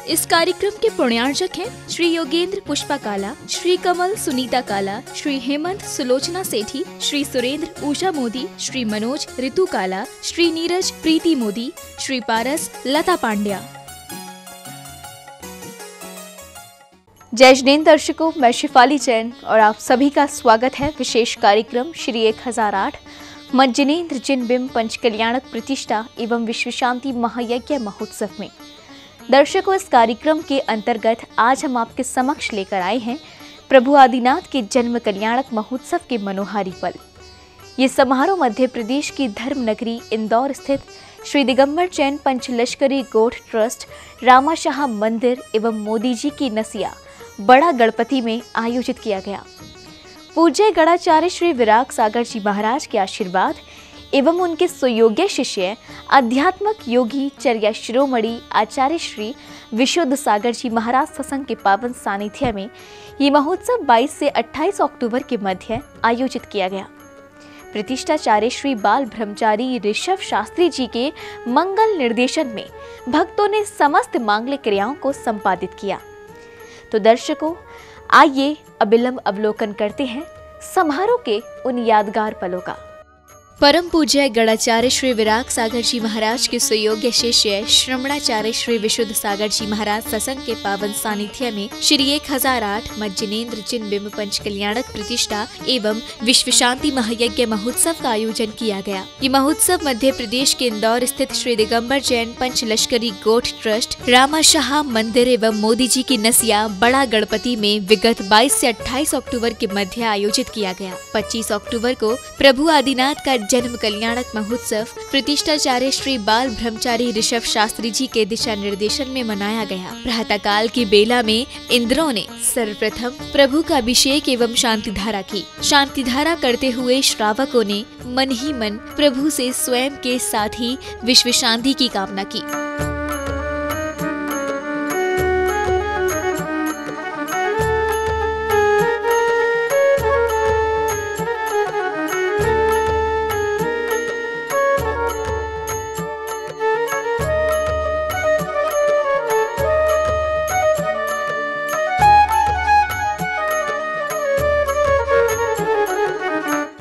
इस कार्यक्रम के पुण्यार्चक हैं श्री योगेंद्र पुष्पा काला, श्री कमल सुनीता काला, श्री हेमंत सुलोचना सेठी, श्री सुरेंद्र उषा मोदी, श्री मनोज ऋतु काला, श्री नीरज प्रीति मोदी, श्री पारस लता पांड्या। जय जिनेंद्र दर्शकों, मैं शिफाली जैन और आप सभी का स्वागत है विशेष कार्यक्रम श्री 1008 मत जिनेंद्र जिन बिंब पंचकल्याणक प्रतिष्ठा एवं विश्व शांति महायज्ञ महोत्सव में। दर्शकों, इस कार्यक्रम के अंतर्गत आज हम आपके समक्ष लेकर आए हैं प्रभु आदिनाथ के जन्म कल्याणक महोत्सव के मनोहारी पल। ये समारोह मध्य प्रदेश की धर्म नगरी इंदौर स्थित श्री दिगंबर जैन पंचलश्करी गोठ ट्रस्ट, रामाशाह मंदिर एवं मोदी जी की नसिया बड़ा गणपति में आयोजित किया गया। पूज्य गणाचार्य श्री विराग सागर जी महाराज के आशीर्वाद एवं उनके सुयोग्य शिष्य आध्यात्मक योगी चर्या शिरोमणि आचार्य श्री विशुद्ध सागर जी महाराज सत्संग के पावन सानिध्य में ये महोत्सव 22 से 28 अक्टूबर के मध्य आयोजित किया गया। प्रतिष्ठाचार्य श्री बाल ब्रह्मचारी ऋषभ शास्त्री जी के मंगल निर्देशन में भक्तों ने समस्त मांगलिक क्रियाओं को संपादित किया। तो दर्शकों, आइए अविलंब अवलोकन करते हैं समारोह के उन यादगार पलों का। परम पूज्य गणाचार्य श्री विराग सागर जी महाराज के सुयोग्य शिष्य श्रमणाचार्य श्री विशुद्ध सागर जी महाराज सत्संग के पावन सानिध्य में श्री 1008 मत जिनेंद्र जिन बिंब पंचकल्याणक प्रतिष्ठा एवं विश्व शांति महायज्ञ महोत्सव का आयोजन किया गया। ये महोत्सव मध्य प्रदेश के इंदौर स्थित श्री दिगंबर जैन पंचलश्करी गोठ ट्रस्ट, रामाशाह मंदिर एवं मोदी जी की नसिया बड़ा गणपति में विगत 22 से 28 अक्टूबर के मध्य आयोजित किया गया। 25 अक्टूबर को प्रभु आदिनाथ का जन्म कल्याणक महोत्सव प्रतिष्ठाचार्य श्री बाल ब्रह्मचारी ऋषभ शास्त्री जी के दिशा निर्देशन में मनाया गया। प्रातः काल की बेला में इंद्रों ने सर्वप्रथम प्रभु का अभिषेक एवं शांति धारा की। शांति धारा करते हुए श्रावकों ने मन ही मन प्रभु से स्वयं के साथ ही विश्व शांति की कामना की।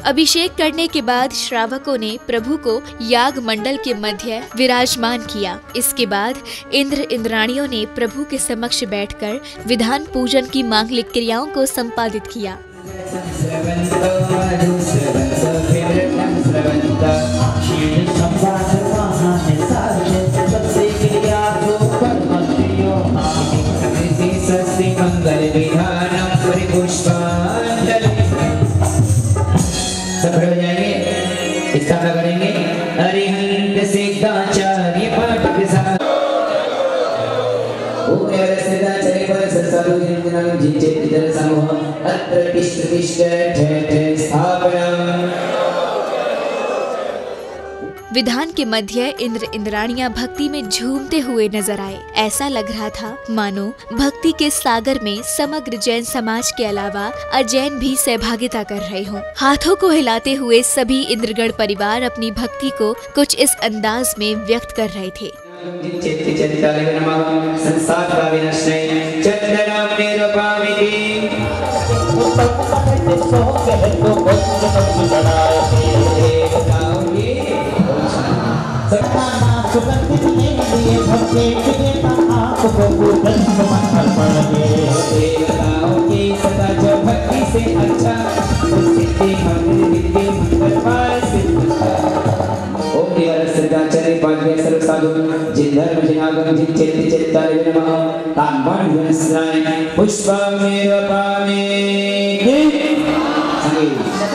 अभिषेक करने के बाद श्रावकों ने प्रभु को याग मंडल के मध्य विराजमान किया। इसके बाद इंद्र इंद्राणियों ने प्रभु के समक्ष बैठकर विधान पूजन की मांगलिक क्रियाओं को संपादित किया। स्थापना करेंगे। अरिहंत सिद्धाचार्य पाठ के साथ ओम सिद्धाचार्य पर संसारो जिननाम जिनचे इधर समूह अत्र तिष्ठ ठे स्थापना। विधान के मध्य इंद्र इंद्राणियां भक्ति में झूमते हुए नजर आए। ऐसा लग रहा था मानो भक्ति के सागर में समग्र जैन समाज के अलावा अजैन भी सहभागिता कर रहे हों। हाथों को हिलाते हुए सभी इंद्रगण परिवार अपनी भक्ति को कुछ इस अंदाज में व्यक्त कर रहे थे। भक्ति से अच्छा सिद्धाचार्य पाठ सर्व साधु जिन धर्म जिनागम जिन चैत्य चैत्ताय नमः तांबाण गुणस्नाय पुष्पमेव पामे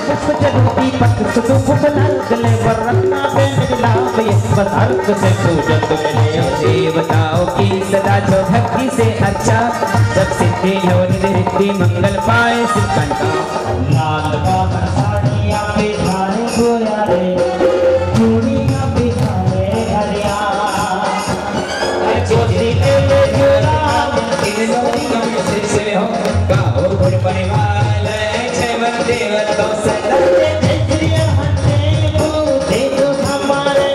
पुष्पजरूपी पत्र तो फुलाल गले वरना बेमिलाप ये पदार्थ से पूजन मिले देवताओं की सदा जो भक्ति से अच्छा जब सिद्धि योनि रिद्धि मंगल पाए सिद्धंता लाल का साड़ियां पे धारे गोया रे चूड़ियां पे धारे हरिया ज्योति के जोरा इन लोरियों से हो का हो गुण परिवार जय देव तो सदा हमारे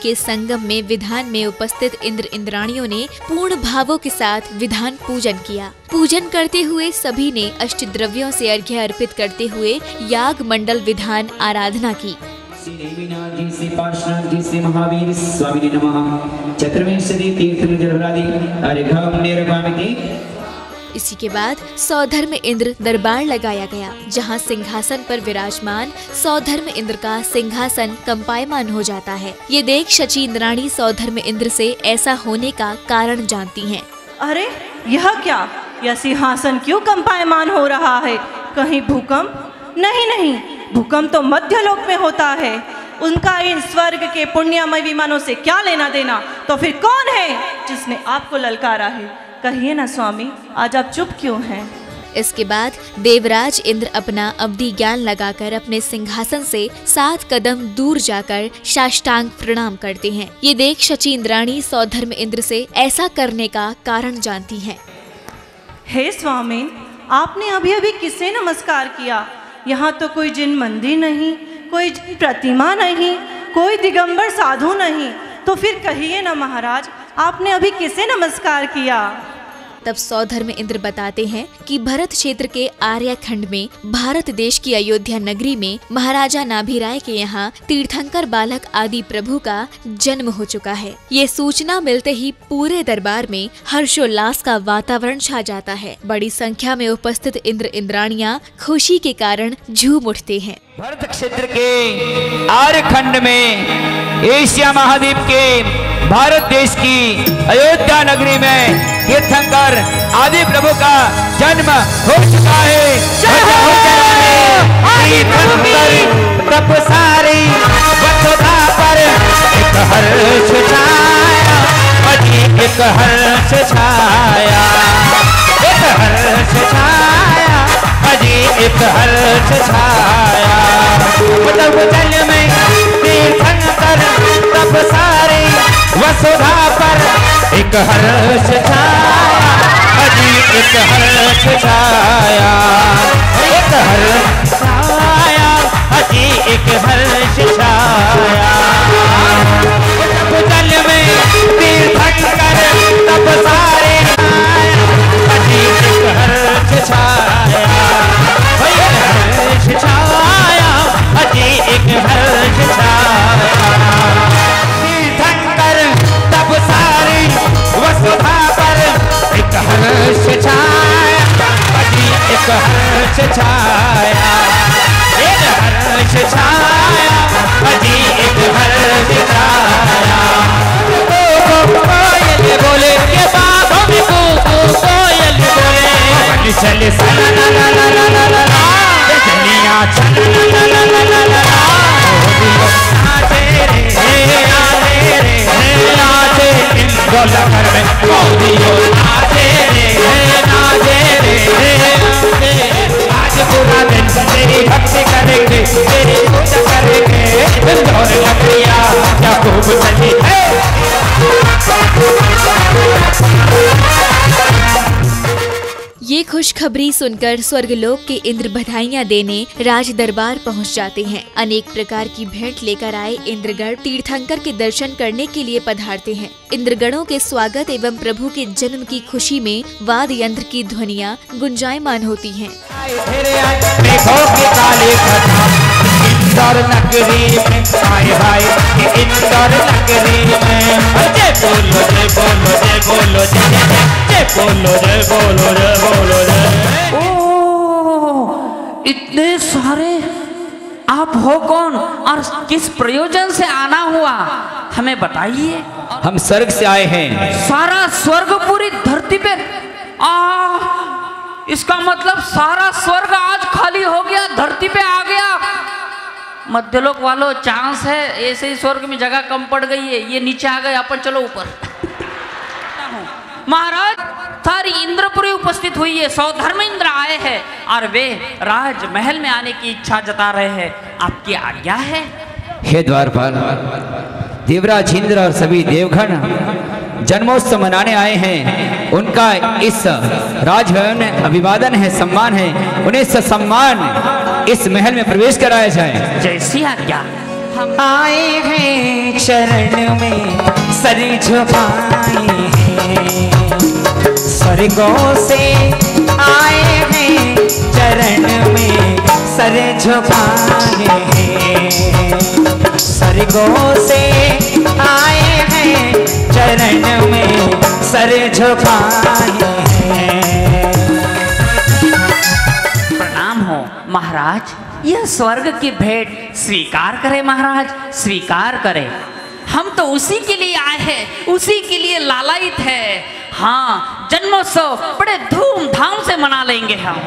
के संगम में विधान में उपस्थित इंद्र इंद्राणियों ने पूर्ण भावों के साथ विधान पूजन किया। पूजन करते हुए सभी ने अष्टद्रव्यों से अर्घ्य अर्पित करते हुए याग मंडल विधान आराधना की। श्री देवीनाथ जी से पार्श्वनाथ जी से महावीर स्वामी नमः चतुर्विंशति तीर्थ जलरादि अर्घ्यं निर्वापयति। इसी के बाद सौधर्म इंद्र दरबार लगाया गया, जहां सिंहासन पर विराजमान सौधर्म इंद्र का सिंहासन कंपायमान हो जाता है। ये देख शची इंद्राणी सौधर्म इंद्र से ऐसा होने का कारण जानती हैं। अरे यह क्या, यह सिंहासन क्यों कंपायमान हो रहा है? कहीं भूकंप? नहीं, भूकंप तो मध्यलोक में होता है। उनका इन स्वर्ग के पुण्यमय विमानों से क्या लेना देना? तो फिर कौन है जिसने आपको ललकारा है? कहिए ना स्वामी, आज आप चुप क्यों हैं? इसके बाद देवराज इंद्र अपना अवधि ज्ञान लगाकर अपने सिंहासन से 7 कदम दूर जाकर साष्टांग प्रणाम करते हैं। ये देख शची इंद्राणी सौधर्म इंद्र से ऐसा करने का कारण जानती हैं। हे स्वामी, आपने अभी अभी किसे नमस्कार किया? यहाँ तो कोई जिन मंदिर नहीं, कोई जिन प्रतिमा नहीं, कोई दिगंबर साधु नहीं, तो फिर कहिए ना महाराज, आपने अभी किसे नमस्कार किया? तब सौधर्म इंद्र बताते हैं कि भरत क्षेत्र के आर्यखंड में भारत देश की अयोध्या नगरी में महाराजा नाभिराय के यहाँ तीर्थंकर बालक आदि प्रभु का जन्म हो चुका है। ये सूचना मिलते ही पूरे दरबार में हर्षोल्लास का वातावरण छा जाता है। बड़ी संख्या में उपस्थित इंद्र इंद्राणियां खुशी के कारण झूम उठते हैं। भरत क्षेत्र के आर्यखंड में एशिया महाद्वीप के भारत देश की अयोध्या नगरी में तीर्थंकर आदि प्रभु का जन्म हो चुका है। तब सारी वसुधा पर एक हर्ष छाया, एक हर्ष छाया, एक हर्ष छाया, एक हर्ष छाया। तब जल में तीर्थंकर तब सारी वसुधा पर एक हर्ष छाया, एक हर्ष छाया, एक हर्ष छाया, एक हर्ष छाया। तब जल में तीर्थंकर तब सारे एक हर्ष छाया, हर्ष छाया, एक हर्ष छाया। तीर्थंकर तब सारी वसुधा पर एक हर्ष छाया, एक हर्ष छाया, एक हर्ष छाया, एक हर्ष छाया। कोयल बोले के बाबों में कोयल बोले, चले ला ला ला ला ला ला ला ला, चलिया चल ला ला ला ला ला ला, नाचे रे नाचे रे नाचे इंदौल घर में मोदियो नाचे रे नाचे रे। आज पूरा दिन तेरी भक्ति करेंगे, तेरी पूजा करेंगे, इंदौल नगरिया क्या खूब चली है। ये खुशखबरी सुनकर स्वर्गलोक के इंद्र बधाइयाँ देने राज दरबार पहुँच जाते हैं। अनेक प्रकार की भेंट लेकर आए इंद्रगण तीर्थंकर के दर्शन करने के लिए पधारते हैं। इंद्रगणों के स्वागत एवं प्रभु के जन्म की खुशी में वाद्य यंत्र की ध्वनियाँ गुंजायमान होती हैं। इंदौर नगरी में आए भाई, इंदौर नगरी में जय बोलो जय बोलो जय बोलो जय जय बोलो जय बोलो जय बोलो जय। ओ, इतने सारे आप हो कौन और किस प्रयोजन से आना हुआ, हमें बताइए। हम स्वर्ग से आए हैं। सारा स्वर्ग पूरी धरती पे इसका मतलब सारा स्वर्ग आज खाली हो गया, धरती पे आ गया। मध्यलोक वालों चांस है, ऐसे ही स्वर्ग में जगह कम पड़ गई है, ये नीचे आ गए, अपन चलो ऊपर। महाराज सारी इंद्रपुरी उपस्थित हुई है, सौधर्म इंद्र आए हैं और वे राजमहल में आने की इच्छा जता रहे हैं, आपकी आज्ञा है। हे द्वारपाल, देवराज इंद्र और सभी देवगण जन्मोत्सव मनाने आए हैं। उनका इस राजभवन में अभिवादन है, सम्मान है, उन्हें सम्मान इस महल में प्रवेश कराया जाए। जैसी आज्ञा। आए हैं चरण में सर झुकाए हैं, स्वर्गों से आए हैं चरण में सर झुकाए हैं, स्वर्गों से आए हैं चरण में सर झुकाए हैं। प्रणाम हो महाराज, यह स्वर्ग की भेंट स्वीकार करे महाराज, स्वीकार करे। हम तो उसी के लिए आए हैं, उसी के लिए लालायित है। हाँ, जन्मोत्सव बड़े धूमधाम से मना लेंगे हम।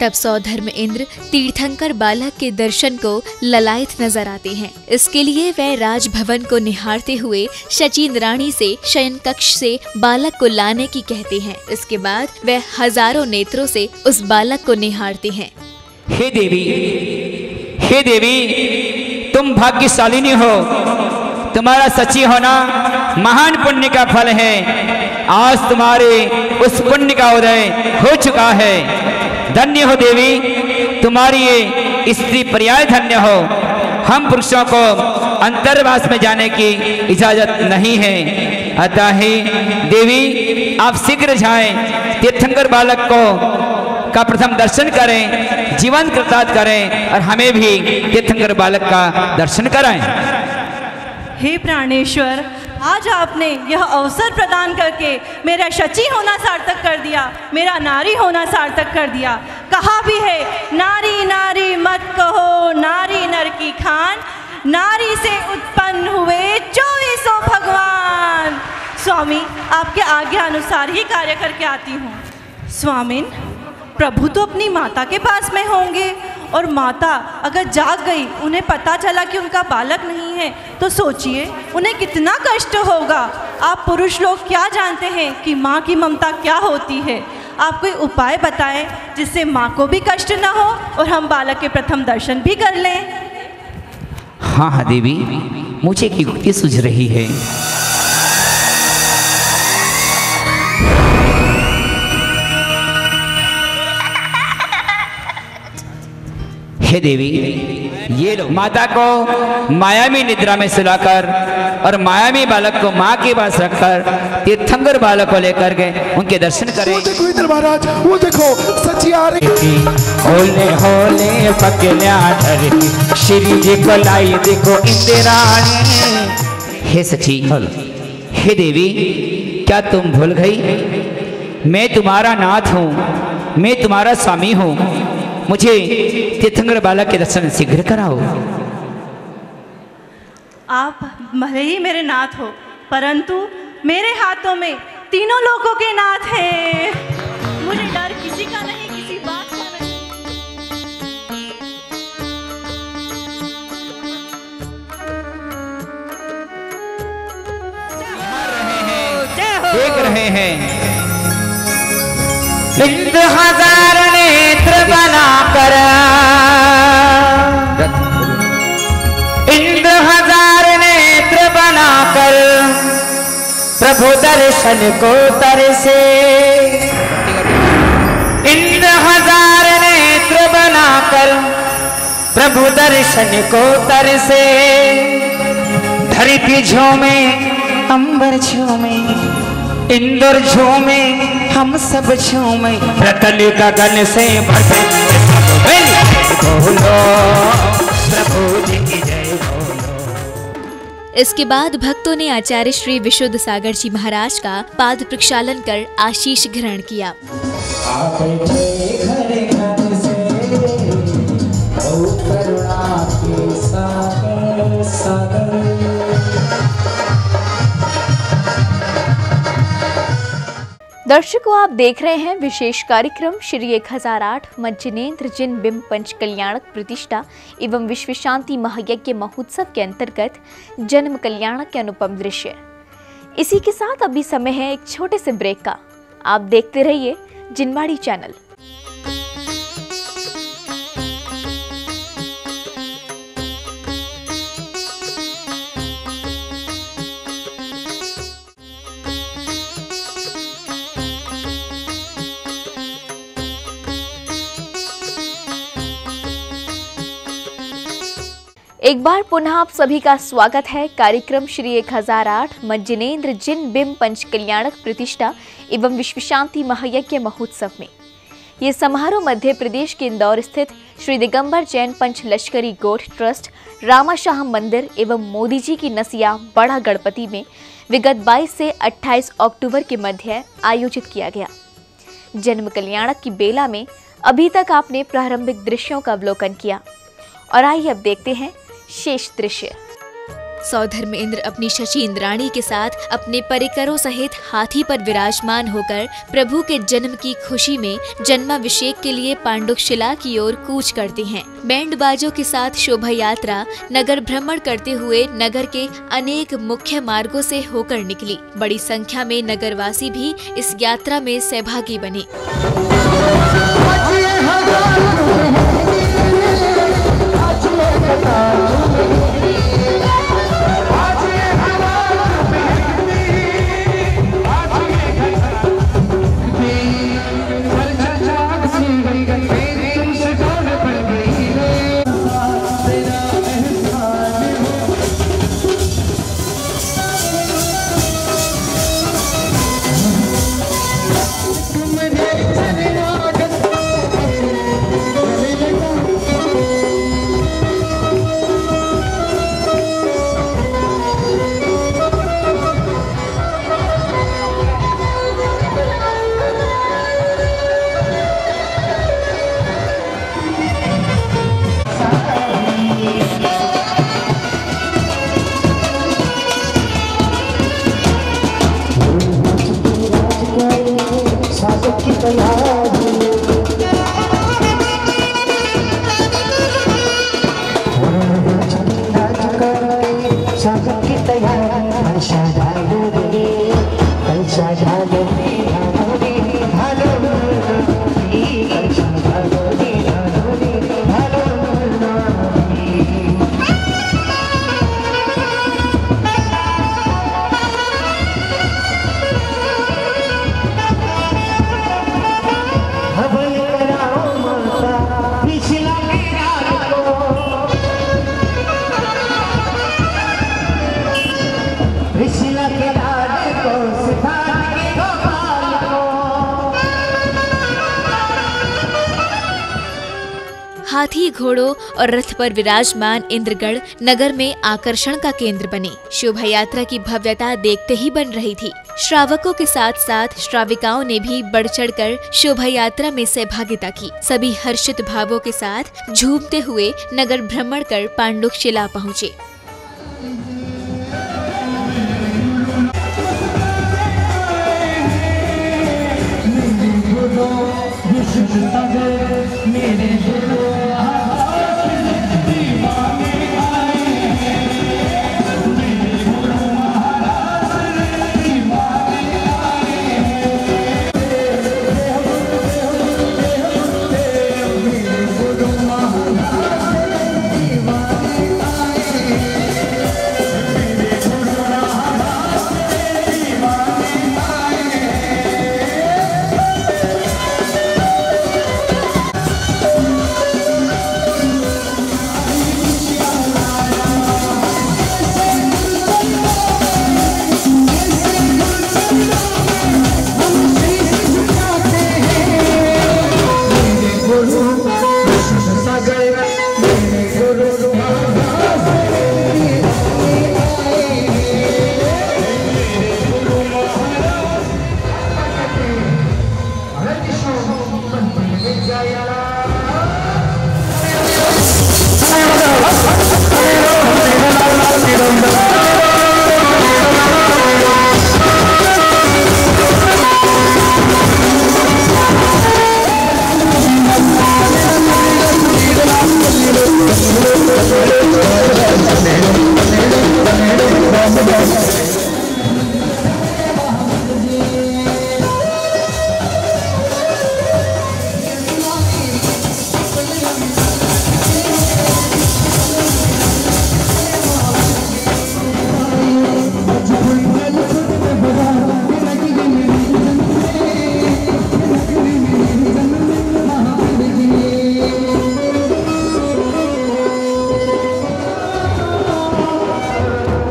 तब सौधर्म इंद्र तीर्थंकर बालक के दर्शन को ललायत नजर आते हैं। इसके लिए वह राजभवन को निहारते हुए शचीन्द्राणी से शयन कक्ष से बालक को लाने की कहते हैं। इसके बाद वह हजारों नेत्रों से उस बालक को निहारते हैं। हे देवी, तुम भाग्यशालिनी हो, तुम्हारा सची होना महान पुण्य का फल है। आज तुम्हारे उस पुण्य का उदय हो चुका है। धन्य हो देवी, तुम्हारी ये स्त्री पर्याय धन्य हो। हम पुरुषों को अंतर्वास में जाने की इजाजत नहीं है, अतः ही देवी आप शीघ्र जाएं, तीर्थंकर बालक को का प्रथम दर्शन करें, जीवन कृतार्थ करें और हमें भी तीर्थंकर बालक का दर्शन कराएं। हे प्राणेश्वर, आज आपने यह अवसर प्रदान करके मेरा शची होना सार्थक कर दिया, मेरा नारी होना सार्थक कर दिया। कहा भी है, नारी नारी मत कहो, नारी नर की खान, नारी से उत्पन्न हुए 24 भगवान। स्वामी, आपके आज्ञा अनुसार ही कार्य करके आती हूँ। स्वामिन, प्रभु तो अपनी माता के पास में होंगे, और माता अगर जाग गई, उन्हें पता चला कि उनका बालक नहीं है, तो सोचिए उन्हें कितना कष्ट होगा। आप पुरुष लोग क्या जानते हैं कि माँ की ममता क्या होती है। आप कोई उपाय बताएं जिससे माँ को भी कष्ट न हो और हम बालक के प्रथम दर्शन भी कर लें। हाँ देवी, मुझे एक युक्ति सूझ रही है। हे देवी, ये लोग माता को मायावी निद्रा में सुलाकर और मायावी बालक को माँ के पास रखकर तीर्थंकर बालक को लेकर गए, उनके दर्शन करें। वो देखो इधर महाराज, वो देखो सची आ रही। होले होले पकड़ा धरती, श्री जी को लाई देखो इंदिराणी। हे सची, हे देवी, क्या तुम भूल गई? मैं तुम्हारा नाथ हूँ, मैं तुम्हारा स्वामी हूँ। मुझे तीर्थंकर बालक के दर्शन शीघ्र कराओ। आप भले ही मेरे नाथ हो, परंतु मेरे हाथों में तीनों लोगों के नाथ हैं। मुझे डर किसी का नहीं, किसी बात का नहीं। देख रहे हैं इंद्र हजार नेत्र बनाकर, इंद्र हजार नेत्र बनाकर प्रभु दर्शन को तरसे। इंद्र हजार नेत्र बनाकर प्रभु दर्शन को तरसे। धरती झूमे, अंबर झूमे, इंद्र झूमे, हम सब झूमे, रतन गगन से भरते बोलो प्रभु जी की जय बोलो। इसके बाद भक्तों ने आचार्य श्री विशुद्ध सागर जी महाराज का पाद प्रक्षालन कर आशीष ग्रहण किया। दर्शकों, आप देख रहे हैं विशेष कार्यक्रम श्री 1008 मज्जनेन्द्र जिन बिंब पंच कल्याणक प्रतिष्ठा एवं विश्व शांति महायज्ञ महोत्सव के अंतर्गत जन्म कल्याणक के अनुपम दृश्य। इसी के साथ अभी समय है एक छोटे से ब्रेक का। आप देखते रहिए जिनवाड़ी चैनल। एक बार पुनः आप सभी का स्वागत है कार्यक्रम श्री 1008 मज्जनेन्द्र जिन बिंब पंच कल्याणक प्रतिष्ठा एवं विश्व शांति महायज्ञ महोत्सव में। ये समारोह मध्य प्रदेश के इंदौर स्थित श्री दिगंबर जैन पंच लश्करी गोठ ट्रस्ट रामाशाह मंदिर एवं मोदी जी की नसिया बड़ा गणपति में विगत 22 से 28 अक्टूबर के मध्य आयोजित किया गया। जन्म कल्याणक की बेला में अभी तक आपने प्रारंभिक दृश्यों का अवलोकन किया और आइए अब देखते हैं शेष दृश्य। सौधर्मेंद्र अपनी शशि इंद्राणी के साथ अपने परिकरों सहित हाथी पर विराजमान होकर प्रभु के जन्म की खुशी में जन्माभिषेक के लिए पांडुशिला की ओर कूच करते हैं। बैंड बाजों के साथ शोभा यात्रा नगर भ्रमण करते हुए नगर के अनेक मुख्य मार्गों से होकर निकली। बड़ी संख्या में नगरवासी भी इस यात्रा में सहभागी बने। हाथी, घोड़ों और रथ पर विराजमान इंद्रगढ़ नगर में आकर्षण का केंद्र बने। शोभा यात्रा की भव्यता देखते ही बन रही थी। श्रावकों के साथ साथ श्राविकाओं ने भी बढ़ चढ़कर शोभा यात्रा में सहभागिता की। सभी हर्षित भावों के साथ झूमते हुए नगर भ्रमण कर पांडुशिला पहुँचे।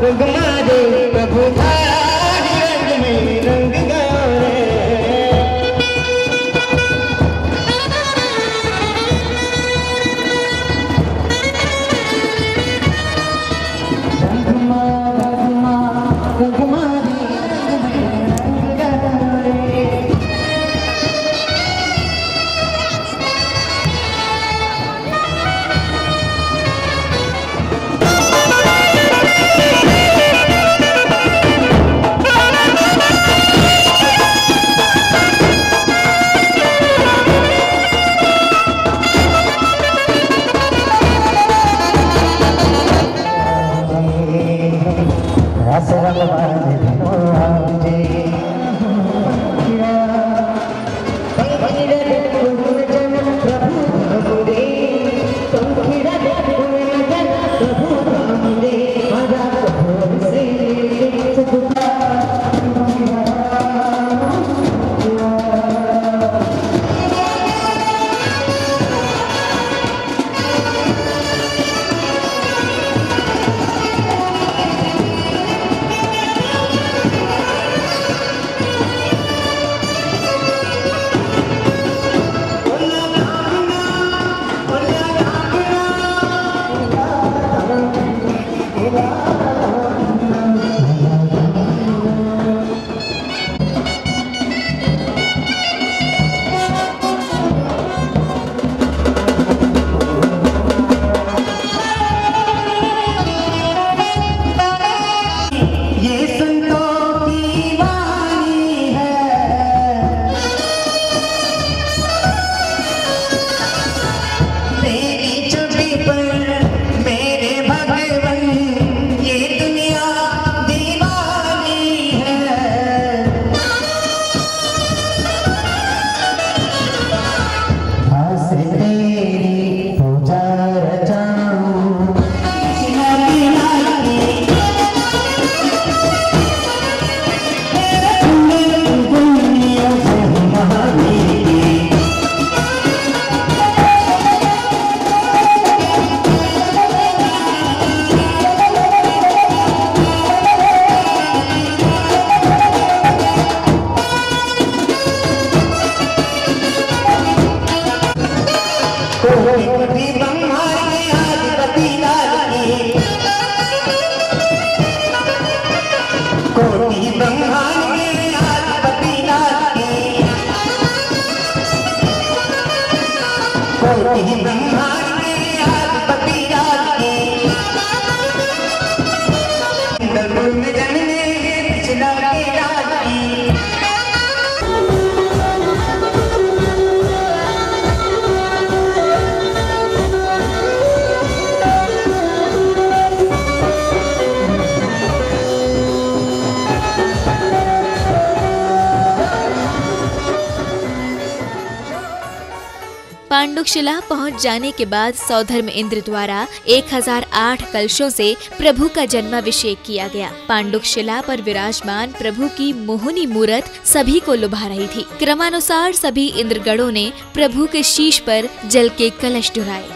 रंग मारे प्रभु थारा रंग में रंग गया रे। पांडुशिला पहुंच जाने के बाद सौधर्म इंद्र द्वारा 1008 कलशों से प्रभु का जन्माभिषेक किया गया। पांडुशिला पर विराजमान प्रभु की मोहनी मूरत सभी को लुभा रही थी। क्रमानुसार सभी इंद्रगणों ने प्रभु के शीश पर जल के कलश ढुराए।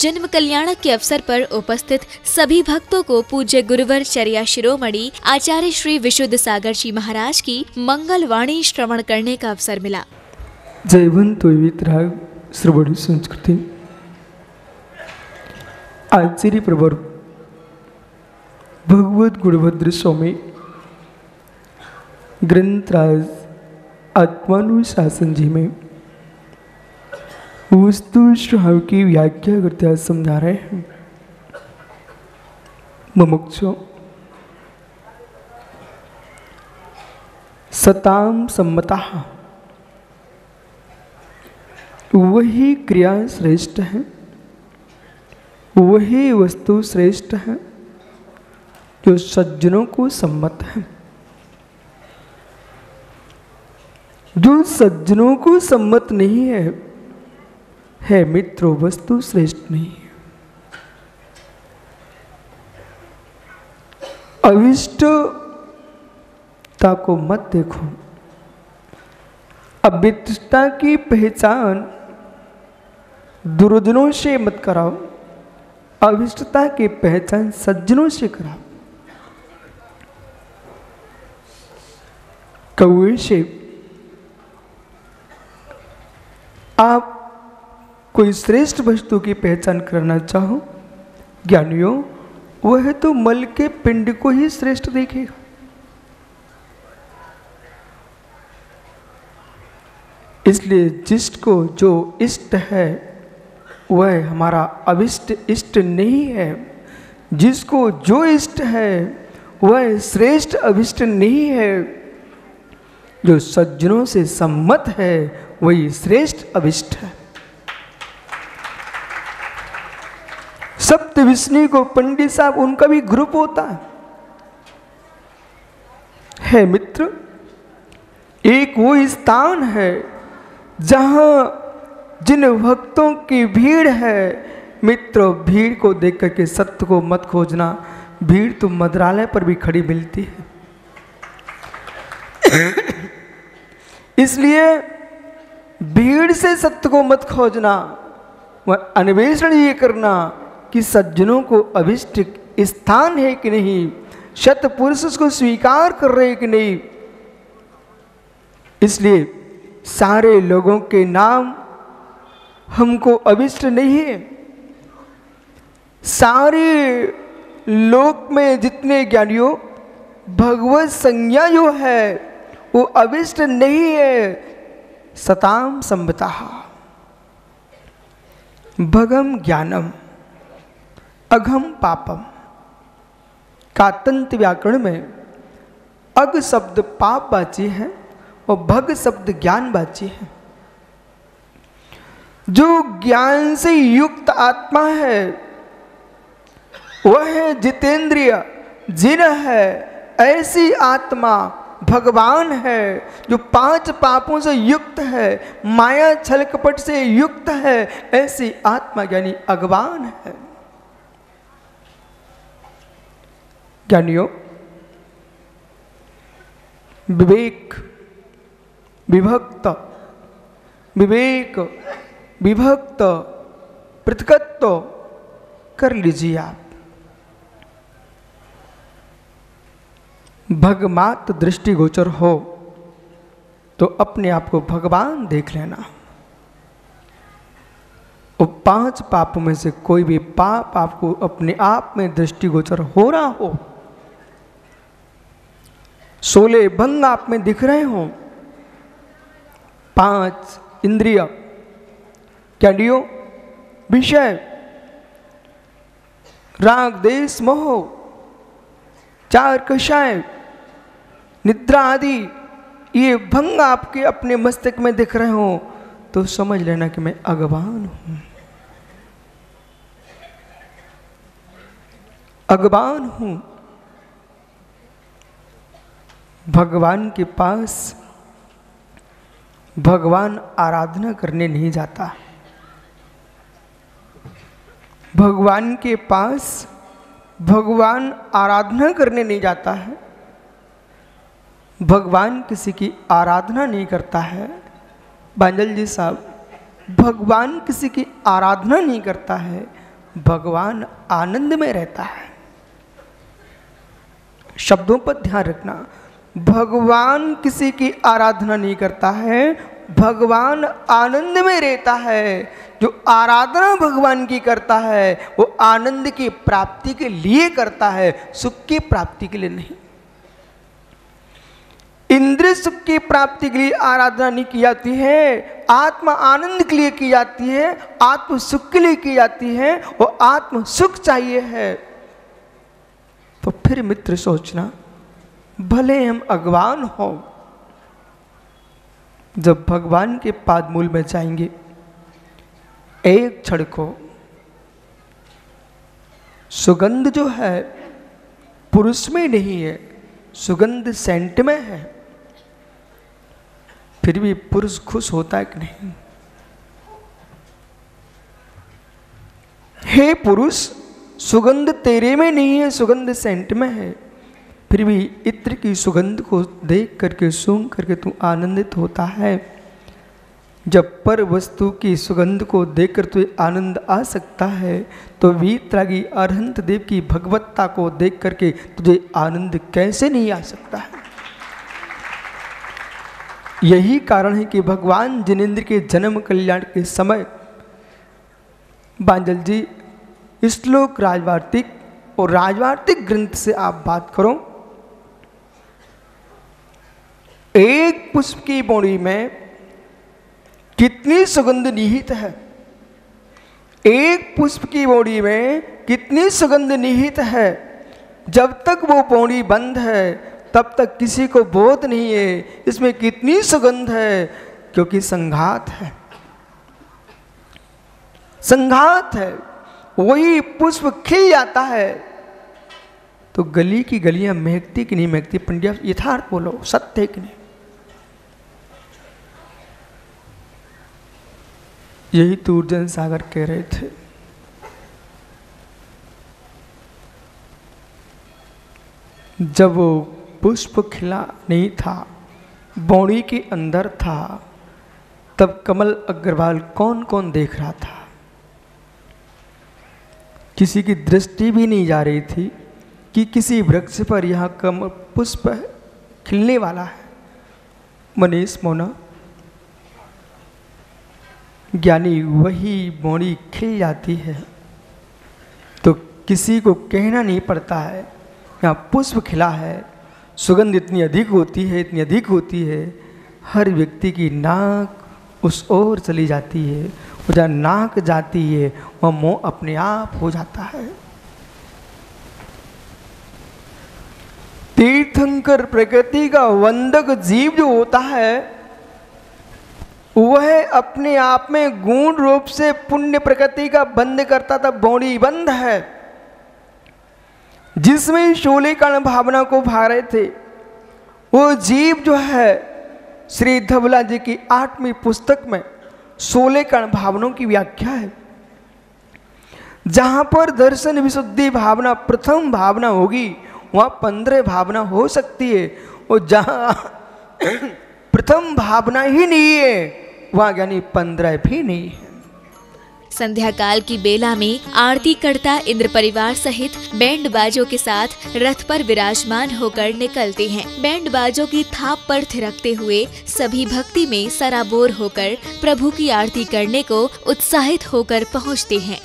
जन्म कल्याणक के अवसर पर उपस्थित सभी भक्तों को पूज्य गुरुवर चर्या शिरोमणि आचार्य श्री विशुद्ध सागर जी महाराज की मंगल वाणी श्रवण करने का अवसर मिला। जयवंत विविध राग श्रवण संस्कृति आचार्य प्रवर भगवत गुणभद्र स्वामी ग्रंथराज आत्मानुशासन जी में वस्तु श्राव की व्याख्या करते हुए समझा रहे हैं। मुमुक्षु सताम सम्मता, वही क्रिया श्रेष्ठ है, वही वस्तु श्रेष्ठ है जो सज्जनों को सम्मत है। जो सज्जनों को सम्मत नहीं है मित्रों, वस्तु श्रेष्ठ नहीं है। अविष्टता को मत देखो, अविष्टता की पहचान दुर्जनों से मत कराओ, अविष्टता की पहचान सज्जनों से कराओ। कौए से आप कोई श्रेष्ठ वस्तु की पहचान करना चाहो ज्ञानियों, वह तो मल के पिंड को ही श्रेष्ठ देखेगा। इसलिए जिसको जो इष्ट है वह हमारा अविष्ट इष्ट नहीं है, जिसको जो इष्ट है वह श्रेष्ठ अविष्ट नहीं है। जो सज्जनों से सम्मत है वही श्रेष्ठ अविष्ट है। सप्तविष्णु को पंडित साहब उनका भी ग्रुप होता है मित्र। एक वो स्थान है जहां जिन भक्तों की भीड़ है मित्र, भीड़ को देख करके सत्य को मत खोजना। भीड़ तो मंत्रालय पर भी खड़ी मिलती है। इसलिए भीड़ से सत्य को मत खोजना, वह अन्वेषण ये करना कि सज्जनों को अभिष्ट स्थान है कि नहीं, शत पुरुष उसको स्वीकार कर रहे कि नहीं। इसलिए सारे लोगों के नाम हमको अभिष्ट नहीं है। सारे लोक में जितने ज्ञानियों भगवत संज्ञा जो है वो अभिष्ट नहीं है। सताम संबता भगम ज्ञानम अघम पापम। कातंत व्याकरण में अग शब्द पाप वाची है और भग शब्द ज्ञान वाची है। जो ज्ञान से युक्त आत्मा है वह है जितेंद्रिय, जिन है ऐसी आत्मा भगवान है। जो 5 पापों से युक्त है, माया छल कपट से युक्त है, ऐसी आत्मा ज्ञानी अगवान है। ज्ञानियों, विवेक विभक्त, विवेक विभक्त पृथकत्व कर लीजिए आप। भगमात दृष्टिगोचर हो तो अपने आप को भगवान देख लेना। वो 5 पापों में से कोई भी पाप आपको अपने आप में दृष्टिगोचर हो रहा हो, 16 भंग आप में दिख रहे हो, 5 इंद्रिय ज्ञानियों विषय राग देश मोह 4 कषाय निद्रा आदि ये भंग आपके अपने मस्तक में दिख रहे हो तो समझ लेना कि मैं अगवान हूं। अगवान हूं। भगवान के पास भगवान आराधना करने नहीं जाता। भगवान के पास भगवान आराधना करने नहीं जाता है। भगवान किसी की आराधना नहीं करता है। बांजल जी साहब, भगवान किसी की आराधना नहीं करता है, भगवान आनंद में रहता है। शब्दों पर ध्यान रखना, भगवान किसी की आराधना नहीं करता है, भगवान आनंद में रहता है। जो आराधना भगवान की करता है वो आनंद की प्राप्ति के लिए करता है, सुख की प्राप्ति के लिए नहीं। इंद्रिय सुख की प्राप्ति के लिए आराधना नहीं की जाती है, आत्मा आनंद के लिए की जाती है, आत्म सुख के लिए की जाती है, वो आत्म सुख चाहिए है। तो फिर मित्र सोचना, भले हम अज्ञान हो, जब भगवान के पाद मूल में जाएंगे, एक क्षण को सुगंध जो है पुरुष में नहीं है, सुगंध सेंट में है, फिर भी पुरुष खुश होता है कि नहीं? हे पुरुष, सुगंध तेरे में नहीं है, सुगंध सेंट में है, फिर भी इत्र की सुगंध को देख करके सूंघ करके तू आनंदित होता है। जब पर वस्तु की सुगंध को देखकर तुझे आनंद आ सकता है, तो वीतरागी अरहंत देव की भगवत्ता को देख करके तुझे आनंद कैसे नहीं आ सकता है? यही कारण है कि भगवान जिनेंद्र के जन्म कल्याण के समय बांजल जी श्लोक राजवार्तिक और राजवार्तिक ग्रंथ से आप बात करो, एक पुष्प की पौड़ी में कितनी सुगंध निहित है, एक पुष्प की पौड़ी में कितनी सुगंध निहित है। जब तक वो पौड़ी बंद है तब तक किसी को बोध नहीं है इसमें कितनी सुगंध है, क्योंकि संघात है, संघात है। वही पुष्प खिल जाता है तो गली की गलियां महकती कि नहीं महकती? पंडित यथार्थ बोलो, सत्य कि नहीं? यही तो ऊर्जन सागर कह रहे थे। जब वो पुष्प खिला नहीं था, बौड़ी के अंदर था, तब कमल अग्रवाल कौन कौन देख रहा था? किसी की दृष्टि भी नहीं जा रही थी कि किसी वृक्ष पर यहाँ कमल पुष्प खिलने वाला है। मनीष मोना ज्ञानी वही बौड़ी खिल जाती है तो किसी को कहना नहीं पड़ता है यहाँ पुष्प खिला है। सुगंध इतनी अधिक होती है, इतनी अधिक होती है, हर व्यक्ति की नाक उस ओर चली जाती है, और जहाँ नाक जाती है वह मोह अपने आप हो जाता है। तीर्थंकर प्रकृति का वंदक जीव जो होता है वह अपने आप में गुण रूप से पुण्य प्रकृति का बंद करता था। बौड़ी बंद है जिसमें शोले कर्ण भावना को भा रहे थे, वो जीव जो है श्री धवला जी की 8वीं पुस्तक में 16 कर्ण भावनाओं की व्याख्या है। जहां पर दर्शन विशुद्धि भावना प्रथम भावना होगी वहां 15 भावना हो सकती है, और जहां प्रथम भावना ही नहीं है वहां यानी 15 भी नहीं है। संध्या काल की बेला में आरती करता इंद्र परिवार सहित बैंड बाजों के साथ रथ पर विराजमान होकर निकलते हैं। बैंड बाजों की थाप पर थिरकते हुए सभी भक्ति में सराबोर होकर प्रभु की आरती करने को उत्साहित होकर पहुंचते हैं।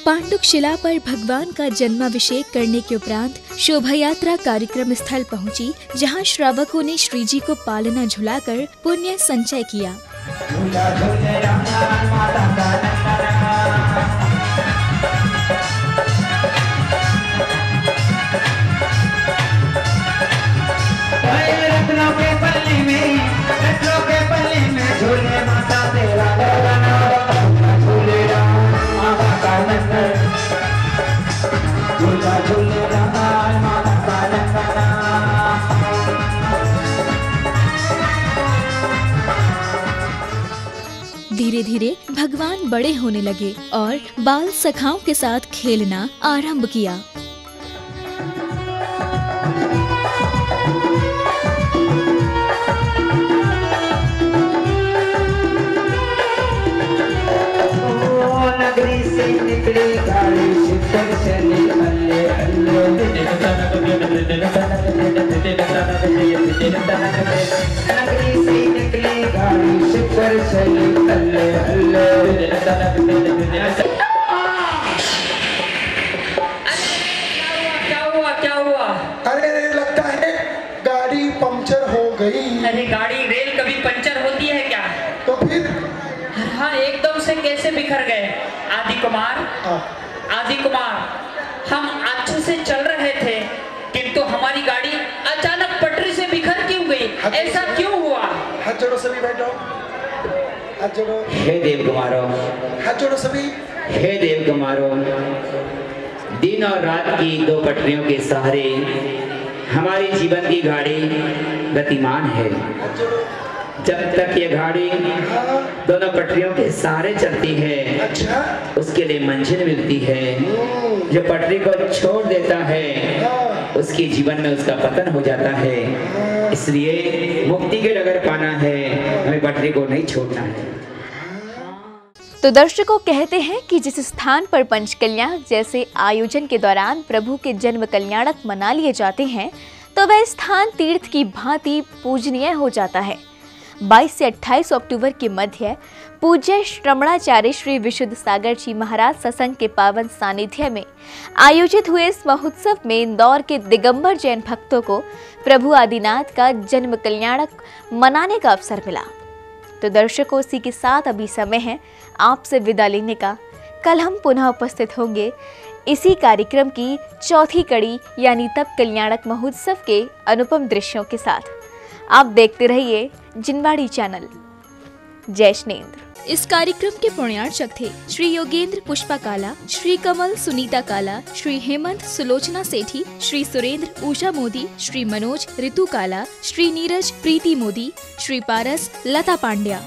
पांडुक शिला पर भगवान का जन्माभिषेक करने के उपरांत शोभा यात्रा कार्यक्रम स्थल पहुंची, जहां श्रावकों ने श्री जी को पालना झुलाकर पुण्य संचय किया। रत्नों के पल्ले में भगवान बड़े होने लगे और बाल सखाओं के साथ खेलना आरंभ किया। नगरी से निकली गाड़ी शिखर चली अल्ले अल्ले। नगरी से निकली गाड़ी शिखर चली अल्ले अल्ले। क्या हुआ? अरे लगता है गाड़ी पंक्चर हो गई। अरे गाड़ी रेल कभी पंचर होती है क्या? तो फिर हाँ, एकदम से कैसे बिखर गए? आदि कुमार, हम अच्छे से चल रहे थे, किंतु हमारी गाड़ी अचानक पटरी से बिखर क्यों गई? ऐसा क्यों हुआ? हाथ जोड़ो सभी, बैठो, हाथ जोड़ो। हे देव कुमारों, हाथ जोड़ो सभी। हे देव कुमारों, दिन और रात की दो पटरियों के सहारे हमारी जीवन की गाड़ी गतिमान है। हाथ जोड़ो। जब तक ये गाड़ी दोनों पटरियों के सहारे चलती है, अच्छा, उसके लिए मंजिल मिलती है। जो पटरी को छोड़ देता है, उसके जीवन में उसका पतन हो जाता है। इसलिए मुक्ति के डगर पाना है, हमें पटरी को नहीं छोड़ना है। तो दर्शकों, कहते हैं कि जिस स्थान पर पंचकल्याण जैसे आयोजन के दौरान प्रभु के जन्म कल्याणक मना लिए जाते हैं, तो वह स्थान तीर्थ की भांति पूजनीय हो जाता है। 22 से 28 अक्टूबर के मध्य पूज्य श्रमणाचार्य श्री विशुद्ध सागर जी महाराज सत्संग के पावन सानिध्य में आयोजित हुए इस महोत्सव में इंदौर के दिगंबर जैन भक्तों को प्रभु आदिनाथ का जन्म कल्याणक मनाने का अवसर मिला। तो दर्शकों, इसी के साथ अभी समय है आपसे विदा लेने का। कल हम पुनः उपस्थित होंगे इसी कार्यक्रम की चौथी कड़ी यानी तप कल्याणक महोत्सव के अनुपम दृश्यों के साथ। आप देखते रहिए जिनवाड़ी चैनल। जय श्रीनेंद्र। इस कार्यक्रम के पुण्यार्चक थे श्री योगेंद्र पुष्पा काला, श्री कमल सुनीता काला, श्री हेमंत सुलोचना सेठी, श्री सुरेंद्र उषा मोदी, श्री मनोज ऋतु काला, श्री नीरज प्रीति मोदी, श्री पारस लता पांड्या।